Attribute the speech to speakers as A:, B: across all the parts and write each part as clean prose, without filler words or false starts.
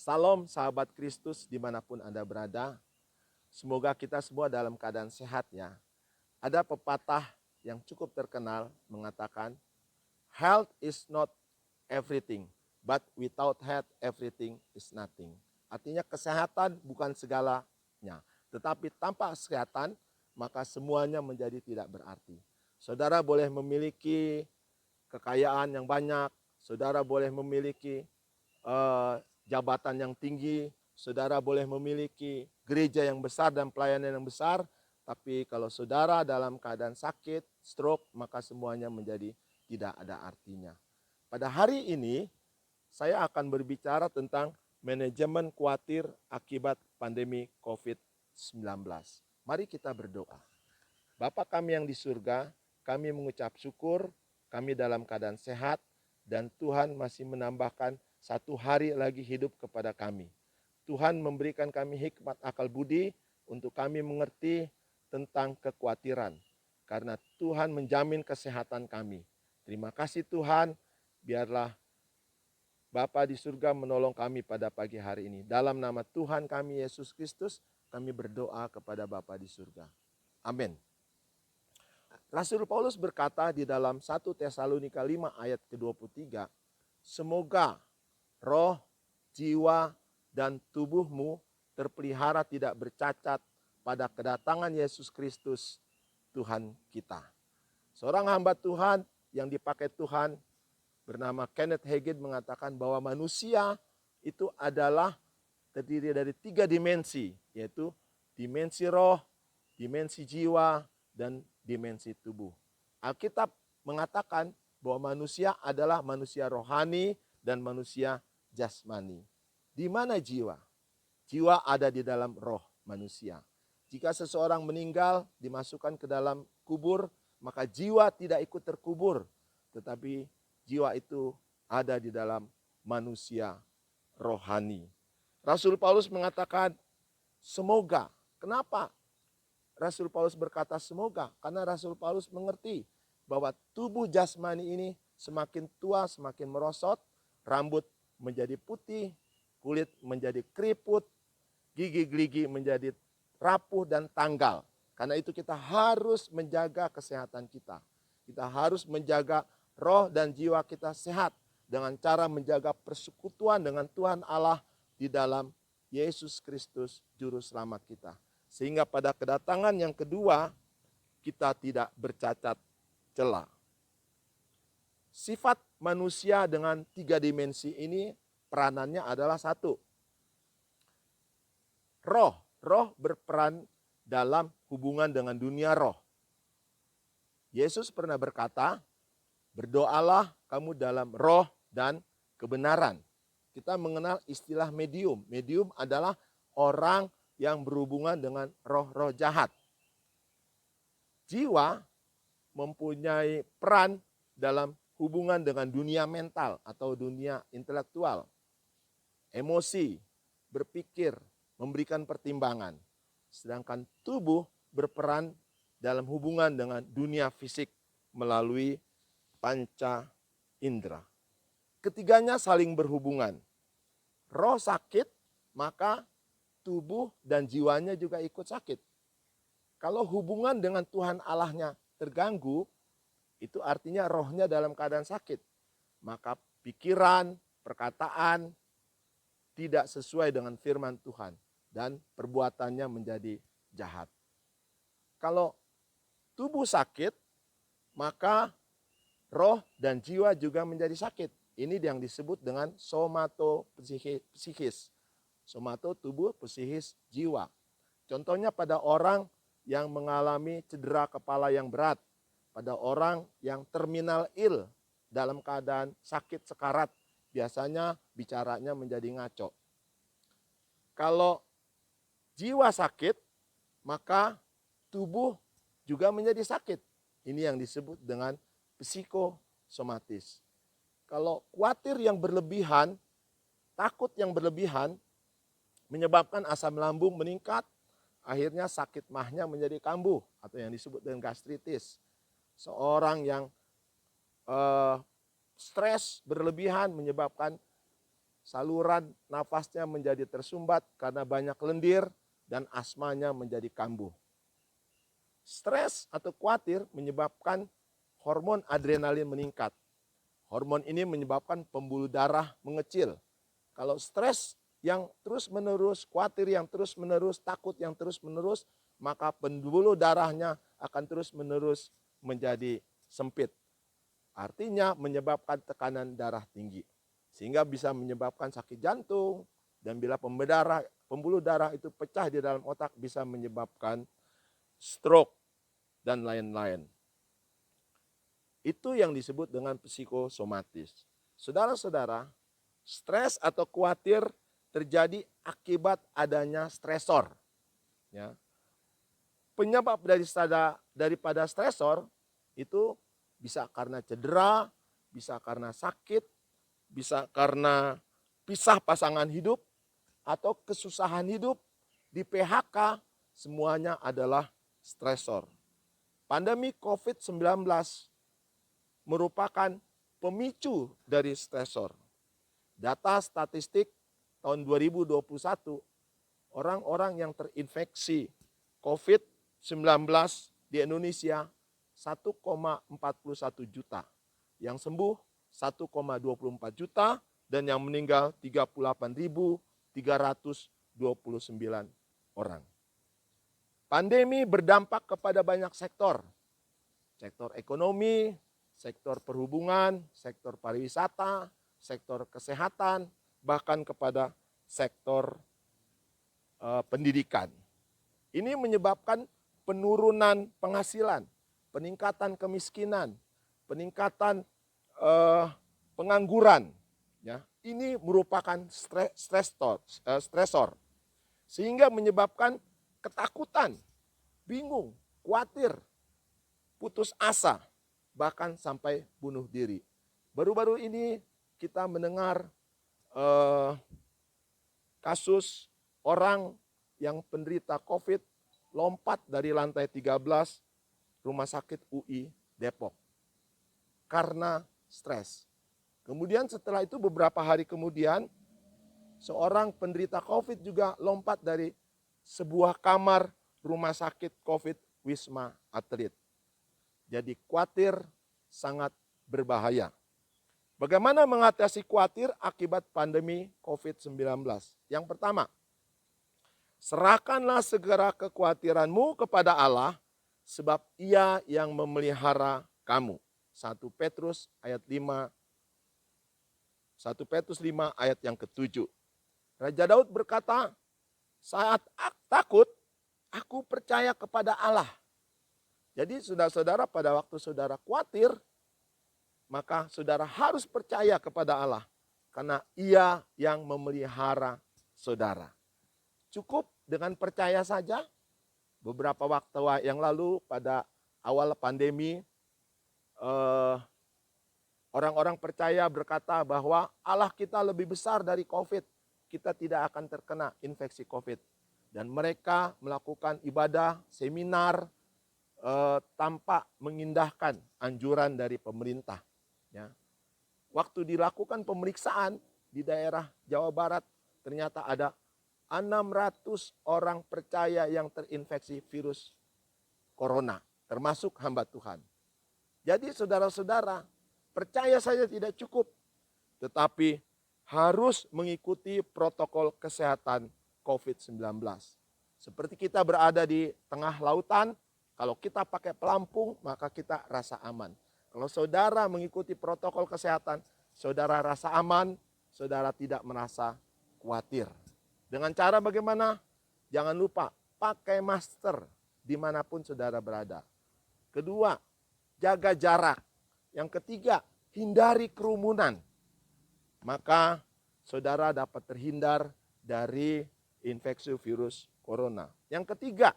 A: Salam sahabat Kristus dimanapun Anda berada. Semoga kita semua dalam keadaan sehat ya. Ada pepatah yang cukup terkenal mengatakan, health is not everything, but without health everything is nothing. Artinya kesehatan bukan segalanya, tetapi tanpa kesehatan maka semuanya menjadi tidak berarti. Saudara boleh memiliki kekayaan yang banyak, saudara boleh memiliki jabatan yang tinggi, saudara boleh memiliki gereja yang besar dan pelayanan yang besar, tapi kalau saudara dalam keadaan sakit, stroke, maka semuanya menjadi tidak ada artinya. Pada hari ini, saya akan berbicara tentang manajemen khawatir akibat pandemi COVID-19. Mari kita berdoa. Bapa kami yang di surga, kami mengucap syukur, kami dalam keadaan sehat, dan Tuhan masih menambahkan satu hari lagi hidup kepada kami. Tuhan memberikan kami hikmat akal budi untuk kami mengerti tentang kekhawatiran. Karena Tuhan menjamin kesehatan kami. Terima kasih Tuhan, biarlah Bapa di surga menolong kami pada pagi hari ini. Dalam nama Tuhan kami Yesus Kristus, kami berdoa kepada Bapa di surga. Amin. Rasul Paulus berkata di dalam 1 Tesalonika 5 ayat ke-23, semoga roh, jiwa, dan tubuhmu terpelihara tidak bercacat pada kedatangan Yesus Kristus Tuhan kita. Seorang hamba Tuhan yang dipakai Tuhan bernama Kenneth Hagin mengatakan bahwa manusia itu adalah terdiri dari 3 dimensi, yaitu dimensi roh, dimensi jiwa, dan dimensi tubuh. Alkitab mengatakan bahwa manusia adalah manusia rohani dan manusia jasmani. Di mana jiwa? Jiwa ada di dalam roh manusia. Jika seseorang meninggal dimasukkan ke dalam kubur, maka jiwa tidak ikut terkubur, tetapi jiwa itu ada di dalam manusia rohani. Rasul Paulus mengatakan semoga. Kenapa Rasul Paulus berkata semoga? Karena Rasul Paulus mengerti bahwa tubuh jasmani ini semakin tua, semakin merosot, rambut menjadi putih, kulit menjadi keriput, gigi-gigi menjadi rapuh dan tanggal. Karena itu kita harus menjaga kesehatan kita. Kita harus menjaga roh dan jiwa kita sehat dengan cara menjaga persekutuan dengan Tuhan Allah di dalam Yesus Kristus Juru Selamat kita. Sehingga pada kedatangan yang kedua, kita tidak bercacat celah. Sifat manusia dengan 3 dimensi ini peranannya adalah 1. Roh. Roh berperan dalam hubungan dengan dunia roh. Yesus pernah berkata, berdoalah kamu dalam roh dan kebenaran. Kita mengenal istilah medium. Medium adalah orang yang berhubungan dengan roh-roh jahat. Jiwa mempunyai peran dalam hubungan dengan dunia mental atau dunia intelektual. Emosi, berpikir, memberikan pertimbangan. Sedangkan tubuh berperan dalam hubungan dengan dunia fisik melalui panca indera. Ketiganya saling berhubungan. Roh sakit, maka tubuh dan jiwanya juga ikut sakit. Kalau hubungan dengan Tuhan Allahnya terganggu, itu artinya rohnya dalam keadaan sakit. Maka pikiran, perkataan tidak sesuai dengan firman Tuhan dan perbuatannya menjadi jahat. Kalau tubuh sakit, maka roh dan jiwa juga menjadi sakit. Ini yang disebut dengan somatopsikis. Somato tubuh, psikis jiwa. Contohnya pada orang yang mengalami cedera kepala yang berat, pada orang yang terminal ill dalam keadaan sakit sekarat, biasanya bicaranya menjadi ngaco. Kalau jiwa sakit, maka tubuh juga menjadi sakit. Ini yang disebut dengan psikosomatis. Kalau khawatir yang berlebihan, takut yang berlebihan, menyebabkan asam lambung meningkat, akhirnya sakit mahnya menjadi kambuh atau yang disebut dengan gastritis. Seorang yang stres berlebihan menyebabkan saluran nafasnya menjadi tersumbat karena banyak lendir, dan asmanya menjadi kambuh. Stres atau khawatir menyebabkan hormon adrenalin meningkat. Hormon ini menyebabkan pembuluh darah mengecil. Kalau stres yang terus-menerus, khawatir yang terus-menerus, takut yang terus-menerus, maka pembuluh darahnya akan terus-menerus menjadi sempit. Artinya menyebabkan tekanan darah tinggi. Sehingga bisa menyebabkan sakit jantung, dan bila pembuluh darah itu pecah di dalam otak bisa menyebabkan stroke dan lain-lain. Itu yang disebut dengan psikosomatis. Saudara-saudara, stres atau khawatir terjadi akibat adanya stresor. Ya. Penyebab daripada stresor itu bisa karena cedera, bisa karena sakit, bisa karena pisah pasangan hidup, atau kesusahan hidup, di PHK, semuanya adalah stresor. Pandemi COVID-19 merupakan pemicu dari stresor. Data statistik tahun 2021, orang-orang yang terinfeksi COVID-19 di Indonesia 1,41 juta. Yang sembuh 1,24 juta, dan yang meninggal 38.329 orang. Pandemi berdampak kepada banyak sektor. Sektor ekonomi, sektor perhubungan, sektor pariwisata, sektor kesehatan, bahkan kepada sektor pendidikan. Ini menyebabkan penurunan penghasilan, peningkatan kemiskinan, peningkatan pengangguran. Ya, ini merupakan stresor, sehingga menyebabkan ketakutan, bingung, khawatir, putus asa, bahkan sampai bunuh diri. Baru-baru ini kita mendengar kasus orang yang penderita COVID lompat dari lantai 13 Rumah Sakit UI Depok karena stres. Kemudian setelah itu beberapa hari kemudian, seorang penderita COVID juga lompat dari sebuah kamar rumah sakit COVID Wisma Atlet. Jadi khawatir sangat berbahaya. Bagaimana mengatasi khawatir akibat pandemi COVID-19? Yang pertama, serahkanlah segera kekhawatiranmu kepada Allah, sebab Ia yang memelihara kamu. 1 Petrus 5 ayat yang ke-7. Raja Daud berkata, saat takut, aku percaya kepada Allah. Jadi saudara-saudara, pada waktu saudara khawatir, maka saudara harus percaya kepada Allah. Karena Ia yang memelihara saudara. Cukup dengan percaya saja. Beberapa waktu yang lalu pada awal pandemi, orang-orang percaya berkata bahwa Allah kita lebih besar dari COVID. Kita tidak akan terkena infeksi COVID. Dan mereka melakukan ibadah, seminar, tanpa mengindahkan anjuran dari pemerintah. Ya. Waktu dilakukan pemeriksaan di daerah Jawa Barat, ternyata ada 600 orang percaya yang terinfeksi virus corona, termasuk hamba Tuhan. Jadi saudara-saudara, percaya saja tidak cukup, tetapi harus mengikuti protokol kesehatan COVID-19. Seperti kita berada di tengah lautan, kalau kita pakai pelampung, maka kita rasa aman. Kalau saudara mengikuti protokol kesehatan, saudara rasa aman, saudara tidak merasa khawatir. Dengan cara bagaimana? Jangan lupa pakai masker dimanapun saudara berada. Kedua, jaga jarak. Yang ketiga, hindari kerumunan. Maka saudara dapat terhindar dari infeksi virus corona. Yang ketiga,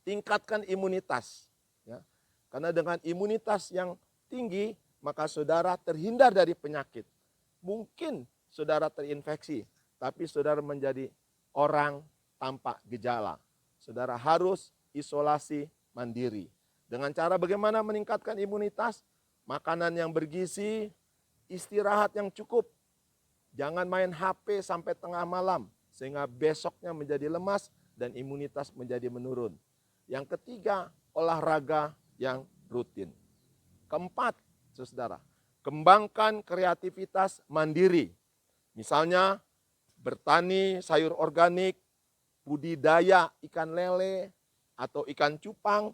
A: tingkatkan imunitas. Ya. Karena dengan imunitas yang tinggi, maka saudara terhindar dari penyakit. Mungkin saudara terinfeksi, tapi saudara menjadi orang tanpa gejala. Saudara harus isolasi mandiri. Dengan cara bagaimana meningkatkan imunitas? Makanan yang bergizi, istirahat yang cukup. Jangan main HP sampai tengah malam, sehingga besoknya menjadi lemas dan imunitas menjadi menurun. Yang ketiga, olahraga yang rutin. Keempat, saudara, kembangkan kreativitas mandiri. Misalnya, bertani sayur organik, budidaya ikan lele, atau ikan cupang.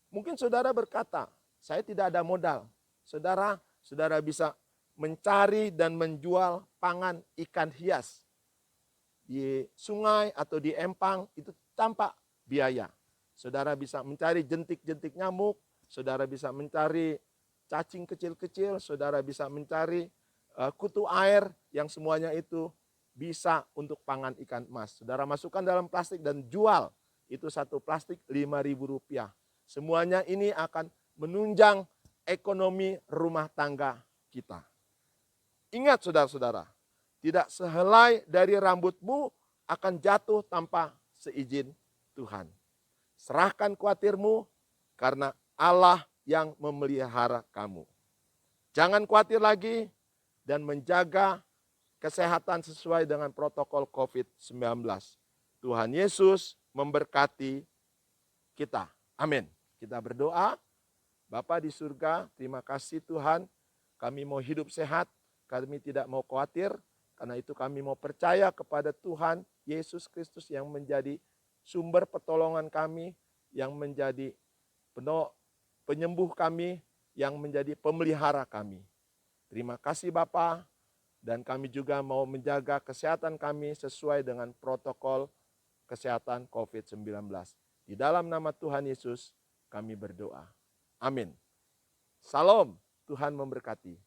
A: Mungkin saudara berkata, saya tidak ada modal. Saudara bisa mencari dan menjual pangan ikan hias di sungai atau di empang itu tanpa biaya. Saudara bisa mencari jentik-jentik nyamuk, saudara bisa mencari cacing kecil-kecil, saudara bisa mencari kutu air yang semuanya itu bisa untuk pangan ikan emas. Saudara masukkan dalam plastik dan jual. Itu satu plastik Rp5.000. Semuanya ini akan menunjang ekonomi rumah tangga kita. Ingat saudara-saudara, tidak sehelai dari rambutmu akan jatuh tanpa seizin Tuhan. Serahkan khawatirmu karena Allah yang memelihara kamu. Jangan khawatir lagi dan menjaga kesehatan sesuai dengan protokol COVID-19. Tuhan Yesus memberkati kita. Amin. Kita berdoa. Bapa di surga, terima kasih Tuhan. Kami mau hidup sehat, kami tidak mau khawatir. Karena itu kami mau percaya kepada Tuhan Yesus Kristus yang menjadi sumber pertolongan kami, yang menjadi penyembuh kami, yang menjadi pemelihara kami. Terima kasih Bapa, dan kami juga mau menjaga kesehatan kami sesuai dengan protokol kesehatan COVID-19. Di dalam nama Tuhan Yesus kami berdoa. Amin. Salam, Tuhan memberkati.